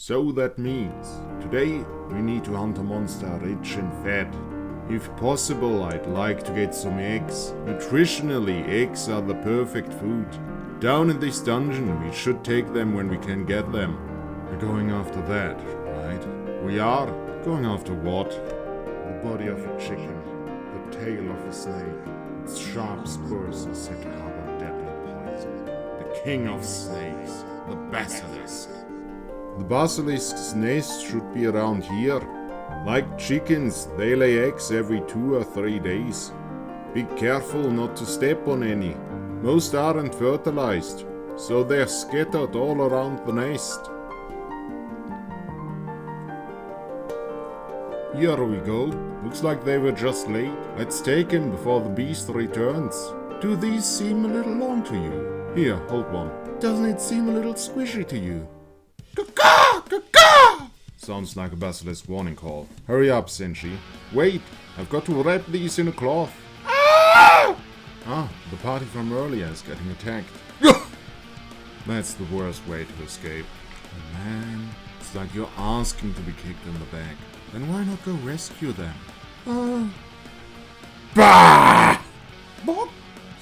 So that means, today we need to hunt a monster rich in fat. If possible, I'd like to get some eggs. Nutritionally, eggs are the perfect food. Down in this dungeon, we should take them when we can get them. We're going after that, right? We are? Going after what? The body of a chicken, the tail of a snake, its sharp spurs are said to harbor deadly poison. The king of snakes, the basilisk. The basilisk's nest should be around here. Like chickens, they lay eggs every 2 or 3 days. Be careful not to step on any. Most aren't fertilized, so they're scattered all around the nest. Here we go. Looks like they were just late. Let's take him before the beast returns. Do these seem a little long to you? Here, hold one. Doesn't it seem a little squishy to you? Caw-caw! Caw-caw! Sounds like a basilisk warning call. Hurry up, Senshi. Wait, I've got to wrap these in a cloth. Ah, the party from earlier is getting attacked. That's the worst way to escape. Oh, man, it's like you're asking to be kicked in the back. Then why not go rescue them? Bah! What?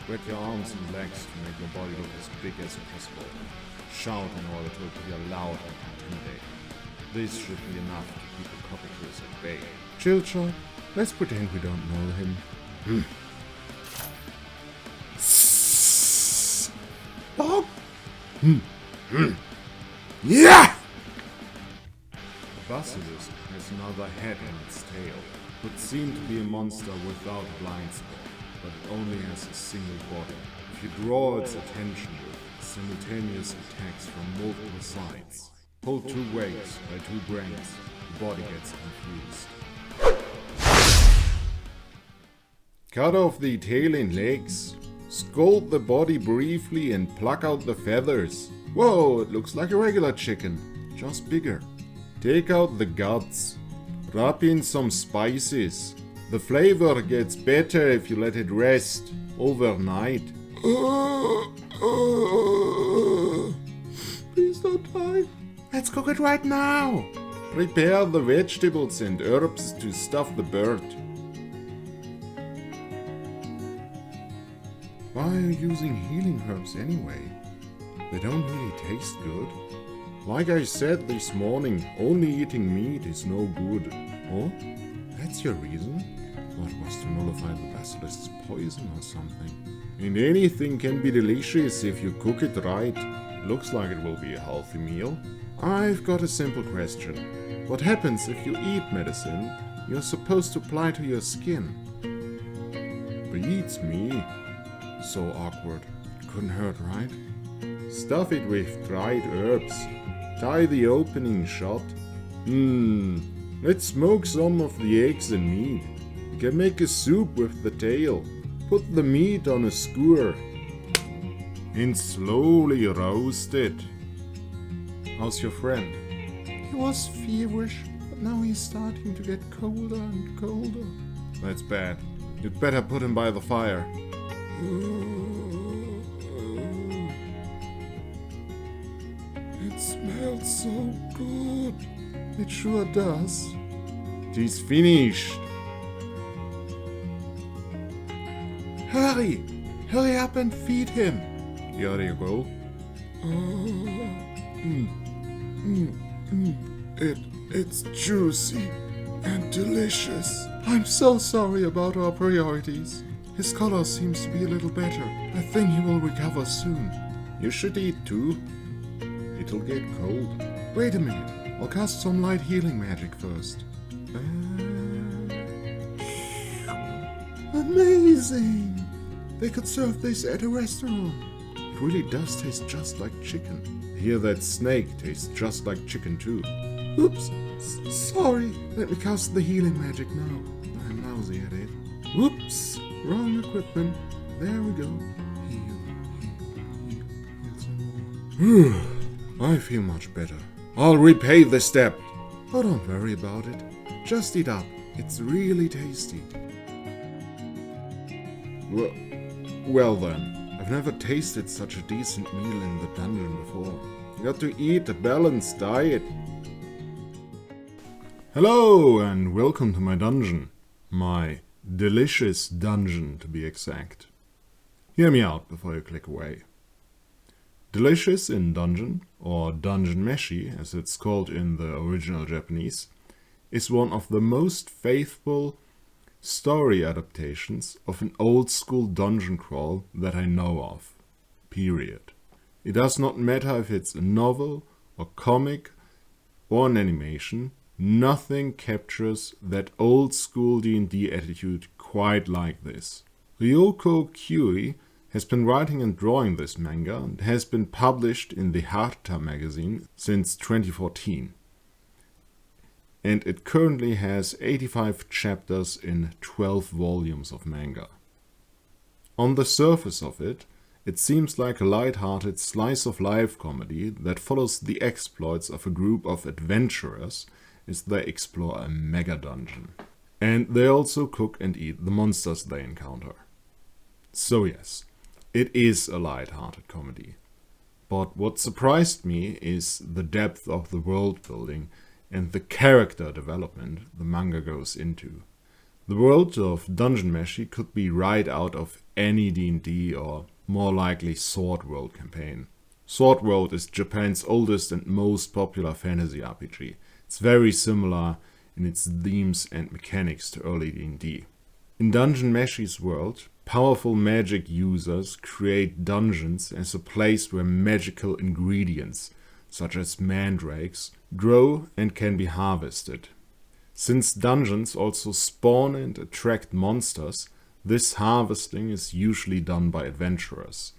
Spread your arms and legs to make your body look as big as possible. Shout in order to appear loud and intimidating. This should be enough to keep the cockatoos at bay. Chill, child. Let's pretend we don't know him. Bob? Yeah! The basilisk has another head in its tail, would seem to be a monster without a blind spot, but it only has a single body. If you draw its attention with simultaneous attacks from multiple sides, pull 2 ways by 2 brains, the body gets confused. Cut off the tail and legs, scold the body briefly and pluck out the feathers. Whoa, it looks like a regular chicken, just bigger. Take out the guts, rub in some spices. The flavor gets better if you let it rest overnight. Please don't die. Let's cook it right now. Prepare the vegetables and herbs to stuff the bird. Why are you using healing herbs anyway? They don't really taste good. Like I said this morning, only eating meat is no good. Oh? That's your reason? What was to nullify the basilisk's poison or something? And anything can be delicious if you cook it right. It looks like it will be a healthy meal. I've got a simple question. What happens if you eat medicine you're supposed to apply to your skin? Beats me. So awkward. Couldn't hurt, right? Stuff it with dried herbs. Tie the opening shut. Let's smoke some of the eggs and meat. We can make a soup with the tail. Put the meat on a skewer and slowly roast it. How's your friend? He was feverish, but now he's starting to get colder and colder. That's bad. You'd better put him by the fire. It smells so good. It sure does. He's finished. Hurry! Hurry up and feed him. Here you go. It's juicy and delicious. I'm so sorry about our priorities. His color seems to be a little better. I think he will recover soon. You should eat too. It'll get cold. Wait a minute. I'll cast some light healing magic first. Amazing! They could serve this at a restaurant. It really does taste just like chicken. I hear that snake tastes just like chicken too. Oops. Sorry. Let me cast the healing magic now. I'm lousy at it. Whoops. Wrong equipment. There we go. Heal some more. I feel much better. I'll repay the step. Oh, don't worry about it. Just eat up. It's really tasty. Well then, I've never tasted such a decent meal in the dungeon before. You got to eat a balanced diet. Hello and welcome to my dungeon. My delicious dungeon, to be exact. Hear me out before you click away. Delicious in Dungeon, or Dungeon Meshi as it's called in the original Japanese, is one of the most faithful story adaptations of an old school dungeon crawl that I know of. Period. It does not matter if it's a novel, or comic, or an animation, nothing captures that old school D&D attitude quite like this. Ryoko Kyui has been writing and drawing this manga and has been published in the Harta magazine since 2014. And it currently has 85 chapters in 12 volumes of manga. On the surface of it, it seems like a light-hearted slice-of-life comedy that follows the exploits of a group of adventurers as they explore a mega dungeon. And they also cook and eat the monsters they encounter. So yes, it is a light-hearted comedy. But what surprised me is the depth of the world building and the character development the manga goes into. The world of Dungeon Meshi could be right out of any D&D or more likely Sword World campaign. Sword World is Japan's oldest and most popular fantasy RPG. It's very similar in its themes and mechanics to early D&D. In Dungeon Meshi's world, powerful magic users create dungeons as a place where magical ingredients, such as mandrakes, grow and can be harvested. Since dungeons also spawn and attract monsters, this harvesting is usually done by adventurers.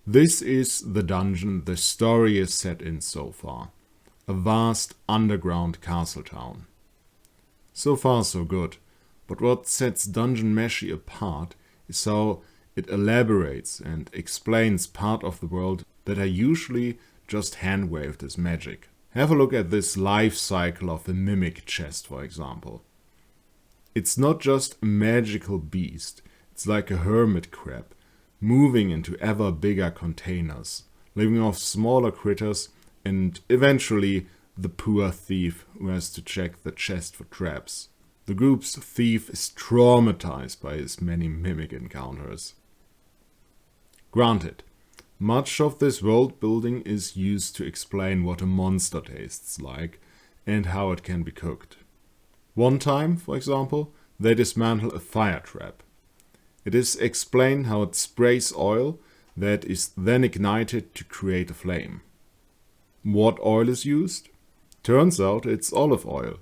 This is the dungeon the story is set in so far. A vast underground castle town. So far so good, but what sets Dungeon Meshi apart is how it elaborates and explains part of the world that are usually just hand-waved as magic. Have a look at this life cycle of a mimic chest, for example. It's not just a magical beast, it's like a hermit crab, moving into ever bigger containers, living off smaller critters, and eventually the poor thief who has to check the chest for traps. The group's thief is traumatized by his many mimic encounters. Granted, much of this world building is used to explain what a monster tastes like and how it can be cooked. One time, for example, they dismantle a fire trap. It is explained how it sprays oil that is then ignited to create a flame. What oil is used? Turns out it's olive oil.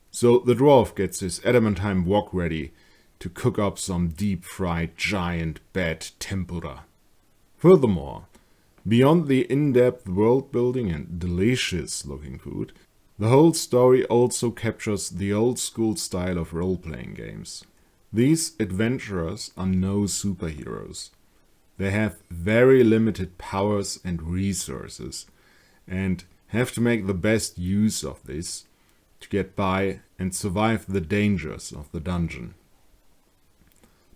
So the dwarf gets his adamantine wok ready to cook up some deep-fried giant bad tempura. Furthermore, beyond the in-depth world building and delicious looking food, the whole story also captures the old school style of role-playing games. These adventurers are no superheroes. They have very limited powers and resources, and have to make the best use of this to get by and survive the dangers of the dungeon.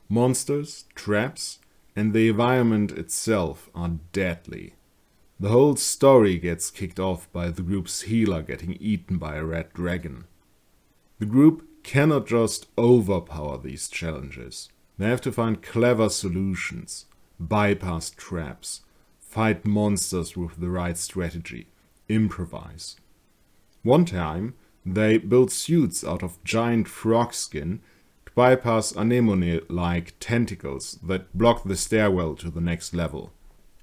Monsters, traps, and the environment itself are deadly. The whole story gets kicked off by the group's healer getting eaten by a red dragon. The group cannot just overpower these challenges. They have to find clever solutions, bypass traps, fight monsters with the right strategy, improvise. One time, they built suits out of giant frog skin to bypass anemone-like tentacles that block the stairwell to the next level.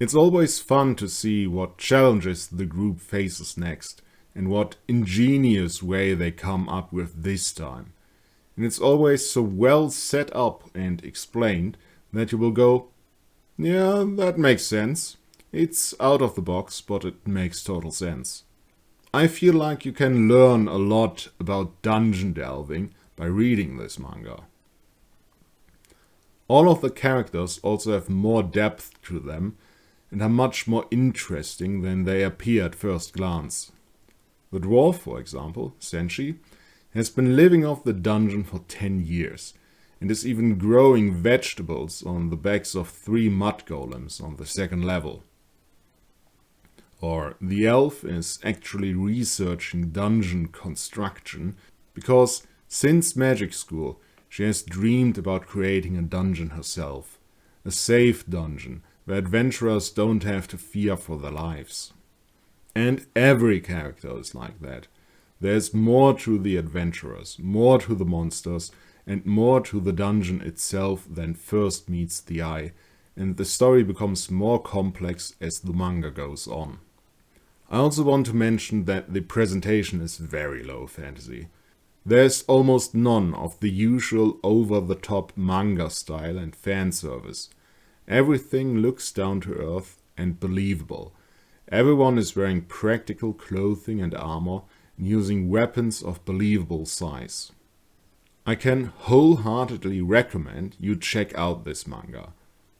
It's always fun to see what challenges the group faces next and what ingenious way they come up with this time. And it's always so well set up and explained that you will go, yeah, that makes sense. It's out of the box, but it makes total sense. I feel like you can learn a lot about dungeon delving by reading this manga. All of the characters also have more depth to them and are much more interesting than they appear at first glance. The dwarf, for example, Senshi, has been living off the dungeon for 10 years and is even growing vegetables on the backs of 3 mud golems on the second level. Or the elf is actually researching dungeon construction because since magic school she has dreamed about creating a dungeon herself, a safe dungeon where adventurers don't have to fear for their lives. And every character is like that. There's more to the adventurers, more to the monsters, and more to the dungeon itself than first meets the eye, and the story becomes more complex as the manga goes on. I also want to mention that the presentation is very low fantasy. There's almost none of the usual over-the-top manga style and fan service. Everything looks down to earth and believable. Everyone is wearing practical clothing and armor and using weapons of believable size. I can wholeheartedly recommend you check out this manga.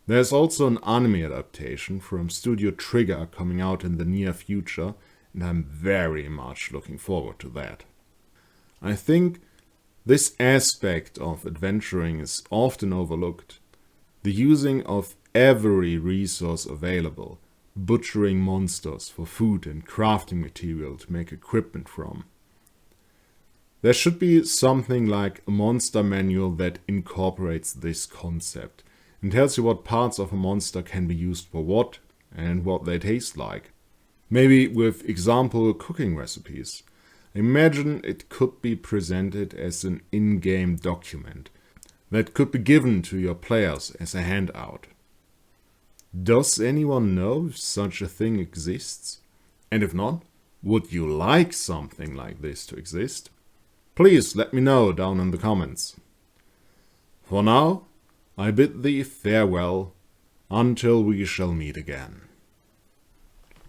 There's also an anime adaptation from Studio Trigger coming out in the near future, and I'm very much looking forward to that. I think this aspect of adventuring is often overlooked. The using of every resource available, butchering monsters for food and crafting material to make equipment from. There should be something like a monster manual that incorporates this concept and tells you what parts of a monster can be used for what and what they taste like. Maybe with example cooking recipes. Imagine it could be presented as an in-game document that could be given to your players as a handout. Does anyone know if such a thing exists? And if not, would you like something like this to exist? Please let me know down in the comments. For now, I bid thee farewell, until we shall meet again.